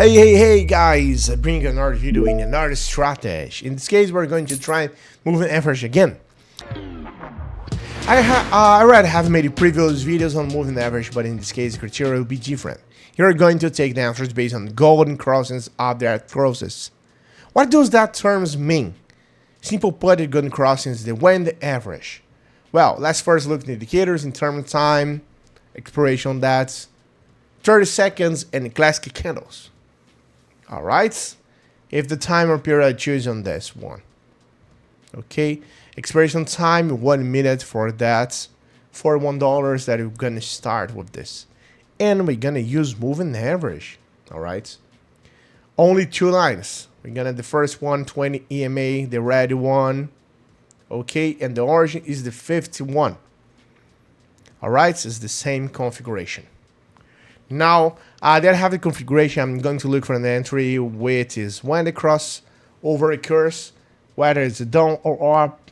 Hey guys, I bring another video in another strategy. In this case, we're going to try moving average again. I already have made previous videos on moving average, but in this case, the criteria will be different. Here we're going to take the answers based on golden crossings of that process. What does that terms mean? Simple put, the golden crossings, they win the average. Well, let's first look at the indicators in terms of time, expiration dates, 30 seconds, and classic candles. Alright, if the timer period I choose on this one. Okay, expiration time 1 minute for that. For $1 that we're gonna start with this. And we're gonna use moving average. Alright. Only two lines. We're gonna the first one 20 EMA, the red one. Okay, and the origin is the 51. Alright, it's the same configuration. Now, that I have the configuration, I'm going to look for an entry which is when the crossover occurs, whether it's down or up,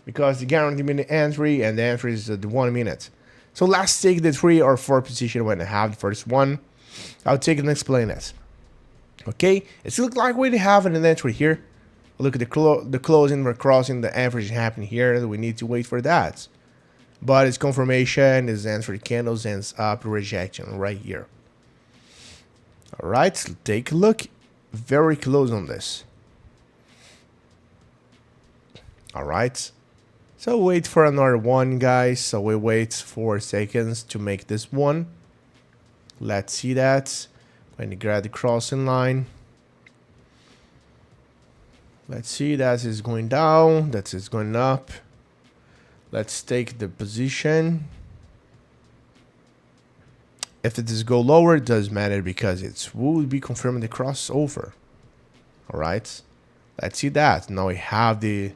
because the guaranteed minute entry and the entry is the 1 minute. So let's take the 3 or 4 position when I have the first one. I'll take it and explain it. Okay, it looks like we have an entry here. Look at the closing, we're crossing the average happening here. We need to wait for that. But it's confirmation, is entry candles, ends up rejection right here. Alright, so take a look very close on this. Alright, so wait for another one, guys. So we wait 4 seconds to make this one. Let's see that. When you grab the crossing line. Let's see, that is going down, that is going up. Let's take the position. If it does go lower, it doesn't matter because it will be confirming the crossover. Alright. Let's see that. Now we have the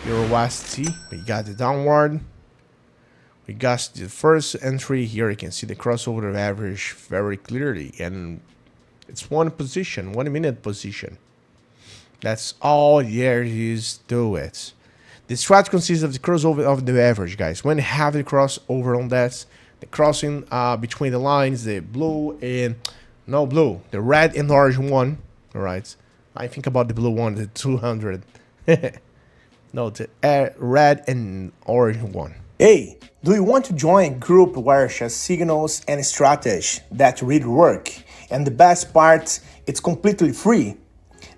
Euro USD. We got the downward. We got the first entry here. You can see the crossover of average very clearly. And it's one position, 1 minute position. That's all there is to it. The strat consists of the crossover of the average, guys. When you have the crossover on that, the crossing between the lines, the blue and no blue, the red and orange one. All right, I think about the blue one, the 200. No, the red and orange one. Hey, do you want to join a group where share signals and strategy that really work? And the best part, it's completely free.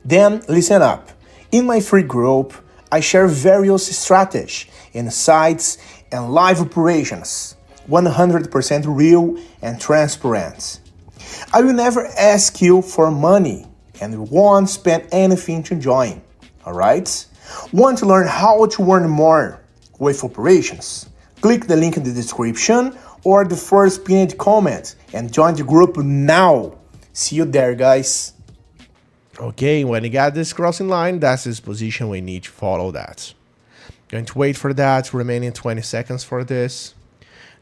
Then listen up. In my free group, I share various strategies, insights, and live operations, 100% real and transparent. I will never ask you for money and won't spend anything to join, alright? Want to learn how to earn more with operations? Click the link in the description or the first pinned comment and join the group now. See you there, guys. Okay, when you got this crossing line, that's his position. We need to follow that. Going to wait for that, remaining 20 seconds for this.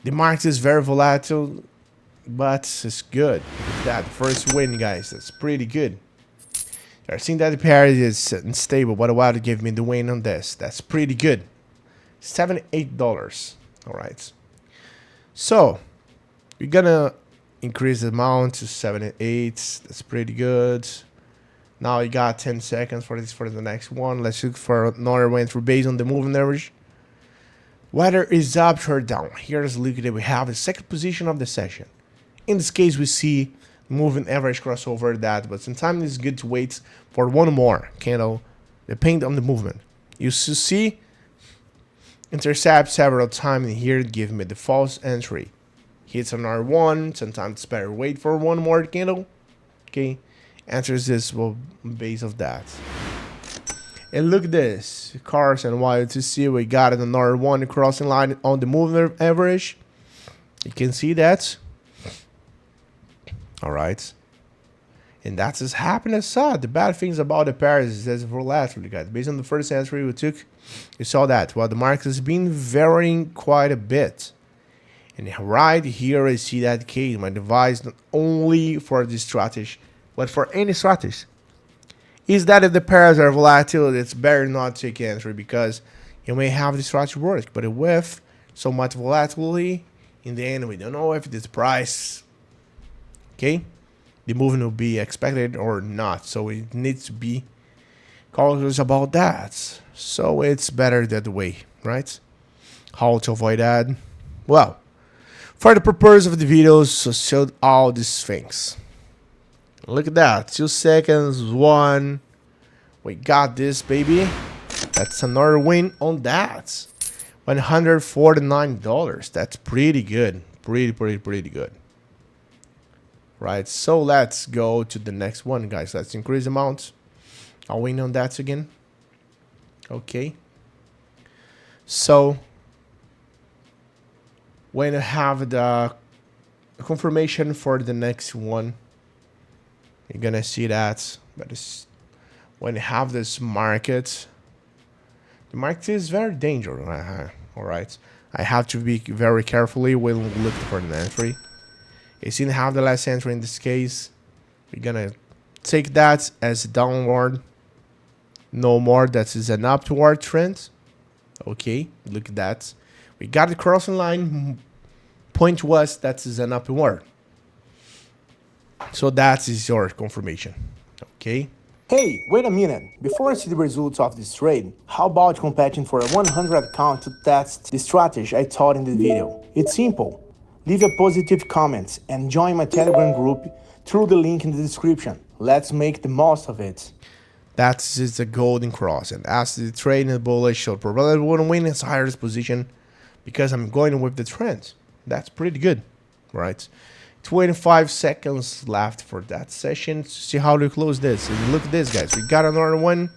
The market is very volatile, but it's good. That first win, guys, that's pretty good. I've seen that the pair is unstable, but a while to give me the win on this. That's pretty good. $78. Alright. So, we're gonna increase the amount to 78. That's pretty good. Now you got 10 seconds for this for the next one. Let's look for another win through based on the moving average. Whether it's up or down. Here's look at it. We have the second position of the session. In this case, we see moving average crossover that, but sometimes it's good to wait for one more candle, depending on the movement. You see, intercept several times and here give me the false entry. Hits another one. Sometimes it's better wait for one more candle. Okay. Answers this will base of that. And look at this. Cars and wire to see we got another one crossing line on the moving average. You can see that. Alright. And that's just happening as saw. The bad things about the pairs is there's volatility, guys. Based on the first entry we took, you saw that. Well, the market has been varying quite a bit. And right here I see that case. My device not only for this strategy, but for any strategy, is that if the pairs are volatile, it's better not to take entry because you may have the strategy work. But with so much volatility, in the end, we don't know if this price, okay, the movement will be expected or not. So it needs to be cautious about that. So it's better that way, right? How to avoid that? Well, for the purpose of the videos, so showed all these things. Look at that, 2 seconds, 1. We got this, baby. That's another win on that. $149. That's pretty good. Pretty good. Right, so let's go to the next one, guys. Let's increase amount. I'll win on that again. Okay. So when I have the confirmation for the next one, you're gonna see that. But it's, when you have this market, the market is very dangerous. All right, I have to be very carefully when looking for an entry. You see, have the last entry in this case. We're gonna take that as a downward, no more. That is an upward trend. Okay, look at that. We got the crossing line. Point was that is an upward. So that is your confirmation. Okay. Hey, wait a minute. Before I see the results of this trade, how about competing for a 100 account to test the strategy I taught in the video? It's simple. Leave a positive comment and join my Telegram group through the link in the description. Let's make the most of it. That is the golden cross. And as the trade in the bullish, so probably wouldn't win its highest position because I'm going with the trend. That's pretty good, right? 25 seconds left for that session. See how to close this. And look at this, guys. We got another one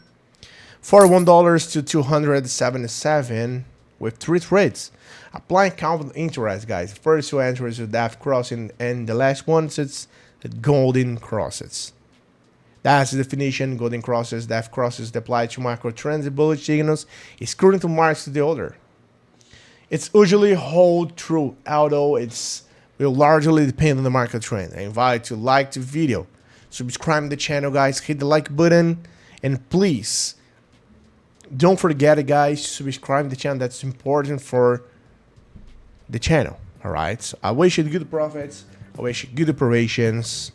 for $1 to 277 with 3 trades. Applying compound interest, guys. First 2 entries with that crossing, and the last ones it's the golden crosses. That's the definition. Golden crosses, death crosses that apply to macro trends and bullish signals is current to marks to the order. It's usually hold true, although it's will largely depend on the market trend. I invite you to like the video, subscribe to the channel, guys, hit the like button, and please don't forget, guys, to subscribe to the channel. That's important for the channel. All right. So I wish you good profits. I wish you good operations.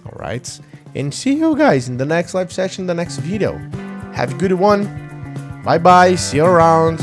All right. And see you guys in the next live session, the next video. Have a good one. Bye bye. See you around.